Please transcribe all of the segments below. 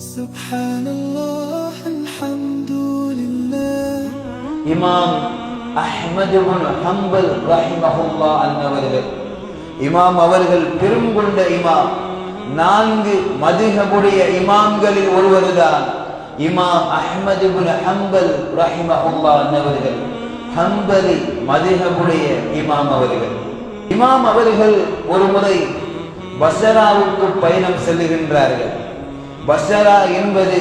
Subhanallah, alhamdulillah. இமாம் அஹ்மது இப்னு ஹம்பல் ரஹிமஹுல்லாஹ் அன்னவர்கள் இமாம் அவர்கள் பெருங்கொண்ட இமாம். 4 மதுஹபுடைய இமாம்களில் ஒருவர்தான் இமாம் அஹ்மது இப்னு ஹம்பல் ரஹிமஹுல்லாஹ் அன்னவர்கள். ஹம்பலி மதுஹபுடைய இமாம் அவர்கள். இமாம் அவர்கள் ஒரு முறை பஸ்ராவுக்கு பயணம் செல்லுகின்றார்கள். பஸ்ரா என்பது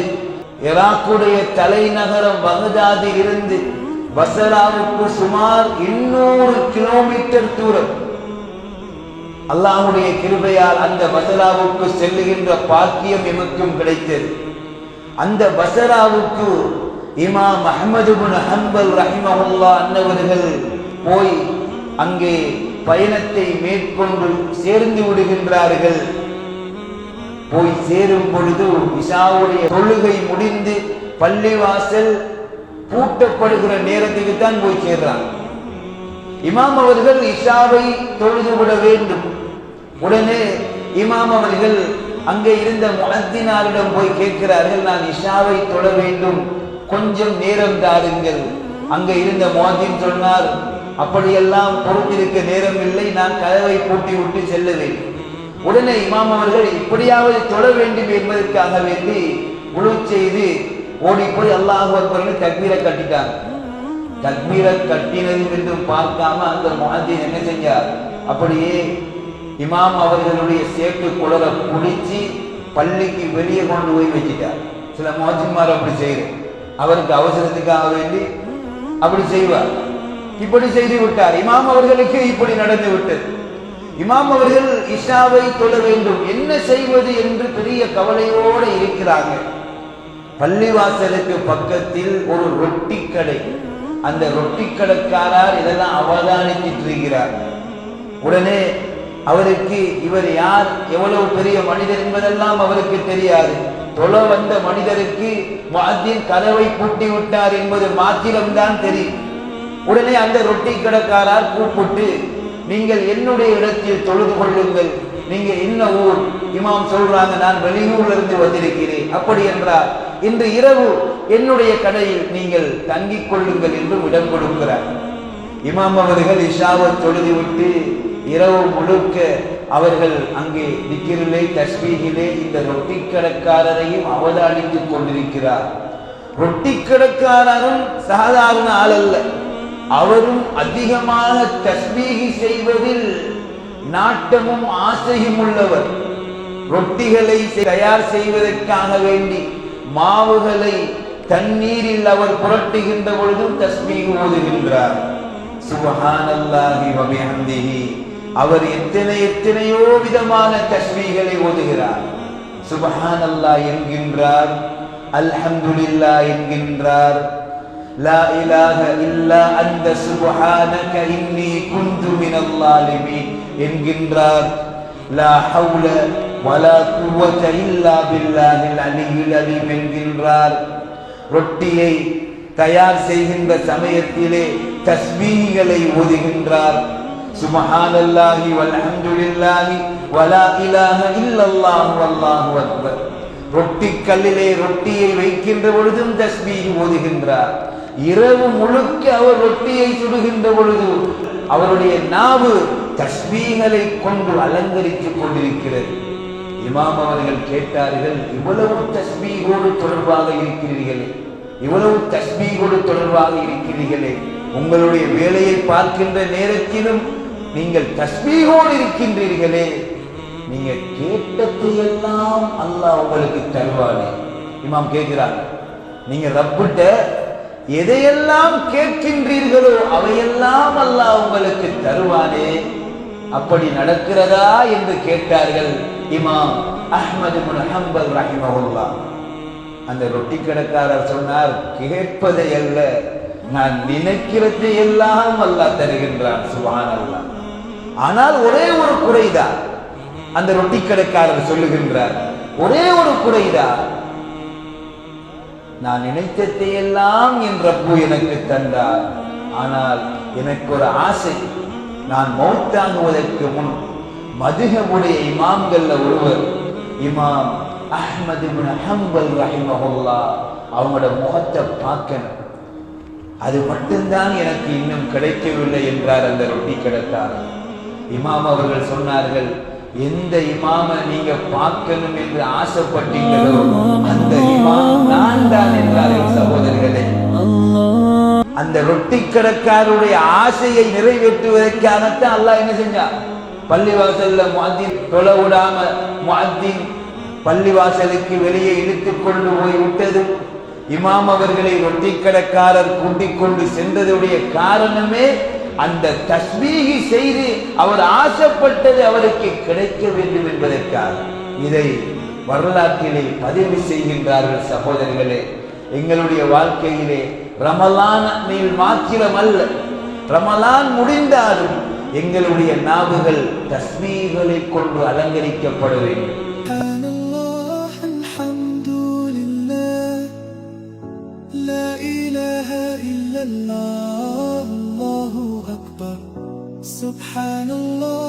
ஈராக்குடைய தலைநகரம் பகதாதில் இருந்து பஸ்ராவுக்கு சுமார் 200 கிலோமீட்டர் தூரம். அல்லாஹ்வுடைய கிருபையால் அந்த பஸ்ராவுக்கு செல்லுகின்ற பாக்கியம் எமக்கும் கிடைத்தது. அந்த பஸ்ராவுக்கு இமாம் அஹ்மது இப்னு ஹம்பல் ரஹிமஹுல்லாஹ் அன்னவர்கள் போய் அங்கே பயணத்தை மேற்கொண்டு சேர்ந்து விடுகின்றார்கள். போய் சேரும் பொழுது இஷாவுடைய தொழுகை முடிந்து பள்ளிவாசல் பூட்டப்படுகிற நேரத்துக்கு தான் போய் சேர்றாங்க. இமாம் அவர்கள் இஷாவை தொழுது விட வேண்டும். உடனே இமாம் அவர்கள் அங்கே இருந்த முஅத்தினாரிடம் போய் கேட்கிறார்கள், நான் இஷாவை தொழ வேண்டும், கொஞ்சம் நேரம் தாருங்கள். அங்கே இருந்த முஅத்தின் சொன்னார், அப்படியெல்லாம் பொறுத்திருக்க நேரம் இல்லை, நான் கதவை பூட்டி விட்டு செல்ல வேண்டும். உடனே இமாம் அவர்கள் இப்படியாவது தொழ வேண்டும் என்பதற்காக வேண்டி உழு செய்து ஓடி போய் அல்லாஹு அக்பர் தக்பீரை கட்டிட்டாங்க. தக்பீரை கட்டினது என்றும் பார்க்காம அந்த முஅத்தின் என்ன செஞ்சார், அப்படியே இமாம் அவர்களுடைய சேட்டு குளரை குடிச்சு பள்ளிக்கு வெளியே கொண்டு போய் வச்சுட்டார். சில முஅத்தின்மார் அப்படி செய்யுது, அவருக்கு அவசரத்துக்காக வேண்டி அப்படி செய்வார். இப்படி செய்து விட்டார். இமாம் அவர்களுக்கு இப்படி நடந்து விட்டது. இமாம் அவர்கள் இஷாவை தொழ வேண்டும், என்ன செய்வது என்று பெரிய கவலையோடு இருக்கிறாங்க. பள்ளிவாசலுக்கு பக்கத்தில் ஒரு ரொட்டி கடை. அந்த ரொட்டி கடைக்காரர் இதெல்லாம் அவதானித்து இருக்கிறார். உடனே அவருக்கு இவர் யார், எவ்வளவு பெரிய மனிதர் என்பதெல்லாம் அவருக்கு தெரியாது. தொழ வந்த மனிதருக்கு முஅத்தின் கதவை பூட்டி விட்டார் என்பது மாத்திரம்தான் தெரியும். உடனே அந்த ரொட்டி கடைக்காரர் கூப்பிட்டு, நீங்கள் என்னுடைய இடத்தில் தொழுது கொள்ளுங்கள், நீங்க என்ன ஊர்? இமாம் சொல்றாங்க, நான் வெளியூர்ல இருந்து வந்திருக்கிறேன். அப்படி என்றால் இன்று இரவு என்னுடைய கடையில் நீங்கள் தங்கிக் கொள்ளுங்கள் என்று இடம் கொடுக்கிறார். இமாம் அவர்கள் இஷாவை தொழுது விட்டு இரவு முழுக்க அவர்கள் அங்கே திக்ரிலே தஸ்பீஹிலே இந்த ரொட்டி கடைக்காரரையும் அவதானித்துக் கொண்டிருக்கிறார். ரொட்டி கடைக்காரரும் சாதாரண ஆள் அல்ல, அவரும் அதிகமாக தஸ்பீஹி செய்வதில் நாட்டமும் ஆசையும் உள்ளவர். ரொட்டிகளை தயார் செய்வதற்காக வேண்டி மாவுகளை தண்ணீரில் அவர் புரட்டுகின்ற பொழுதும் தஸ்பீஹ் ஓதுகின்றார். சுப்ஹானல்லாஹி வ பிஹம்திஹி. அவர் எத்தனையோ விதமான தஸ்பீஹ்களை ஓதுகிறார். சுப்ஹானல்லாஹ் என்கின்றார், அல்ஹம்துலில்லாஹ் என்கின்றார், லா இலாஹ இல்லா அன்த சுப்ஹானக இன்னி குன்து மினல் ஸாலிமீன் என்கின்றார். லா ஹவுல வலா குவத இல்லா பில்லாஹில் அலியில் அலீம் என்கின்றார். ரொட்டியை தயார் செய்கின்ற சமயத்திலே தஸ்பீஹ்களை ஓதுகின்றார். சுப்ஹானல்லாஹி வல்ஹம்துலில்லாஹி வலா இலாஹ இல்லல்லாஹு வல்லாஹு அக்பர். ரொட்டி கல்லிலே ரொட்டியை வைக்கின்ற பொழுதும் தஸ்பீஹ் ஓதுகின்றார். இரவு முழுக்க அவர் ரொட்டியை சுடுகின்ற பொழுது அவருடைய நாவு தஸ்பீஹ்களை கொண்டு அலங்கரித்துக் கொண்டிருக்கிறது. இமாம் அவர்கள் கேட்டார்கள், இவ்வளவு தஸ்பீஹோடு தொடர்பாக இருக்கிறீர்களே, இவ்வளவு தஸ்பீஹோடு தொடர்பாக இருக்கிறீர்களே, உங்களுடைய வேலையை பார்க்கின்ற நேரத்திலும் நீங்கள் தஸ்பீஹோடு இருக்கின்றீர்களே, நீங்க கேட்டது எல்லாம் அல்லாஹ் உங்களுக்கு தருவானே. இமாம் கேட்கிறாங்க, நீங்க ரப்பிட்ட எதையெல்லாம் கேட்கின்றீர்களோ அவையெல்லாம் அல்லாஹ் உங்களுக்கு தருவானே, அப்படி நடக்கிறதா என்று கேட்டார்கள் இமாம் அஹ்மது இப்னு ஹம்பல் ரஹிமஹுல்லாஹ். அந்த ரொட்டி கடைக்காரர் சொன்னார், கேட்பதை அல்ல, நான் நினைக்கிறதை எல்லாம் அல்லாஹ் தருகின்றான். சுப்ஹானல்லாஹ். ஆனால் ஒரே ஒரு குறைதான், அந்த ரொட்டி கடைக்காரர் சொல்லுகின்றார், ஒரே ஒரு குறைதான், நான் நினைத்ததை எல்லாம் என் ரப்பு எனக்கு தந்தார். ஆனால் எனக்கு ஒரு ஆசை, நான் மௌத்தாகுவதற்கு முன் மதுஹபுடைய இமாம்கள்ல ஒருவர் இமாம் அஹ்மது இப்னு ஹம்பல் ரஹிமஹுல்லாஹ் அவங்களோட முகத்தை பார்க்கணும். அது மட்டும்தான் எனக்கு இன்னும் கிடைக்கவில்லை என்றார் அந்த ரொட்டி கடைக்காரர். இமாம் அவர்கள் சொன்னார்கள், எந்த இமாம நீங்க பார்க்கணும் என்று ஆசைப்பட்டீங்களோ அந்த இமாம் நான் தான் என்றார்கள். சகோதரர்களே, அந்த ரொட்டி கடைக்காரருடைய ஆசையை நிறைவேற்றுவதற்காகத்தான் அல்லாஹ் என்ன செஞ்சார்? பள்ளிவாசல்ல முஅத்தின் தொழ விடாம முஅத்தின் பள்ளிவாசலுக்கு வெளியே இழுத்துக் கொண்டு போய் விட்டது. இமாம் அவர்களை ரொட்டி கடைக்காரர் கூட்டிக் கொண்டு சென்றதுடைய காரணமே அந்த தஸ்பீஹி செய்து அவர் ஆசைப்பட்டது அவருக்கு கிடைக்க வேண்டும் என்பதற்காக. இதை வரலாற்றிலே பதிவு செய்கின்றார்கள். சகோதரர்களே, எங்களுடைய வாழ்க்கையிலே ரமலான் மாத்திரம் அல்ல, ரமலான் முடிந்தாலும் எங்களுடைய நாவுகள் தஸ்பீஹ்களை கொண்டு அலங்கரிக்கப்பட வேண்டும். لا إله إلا الله الله أكبر سبحان الله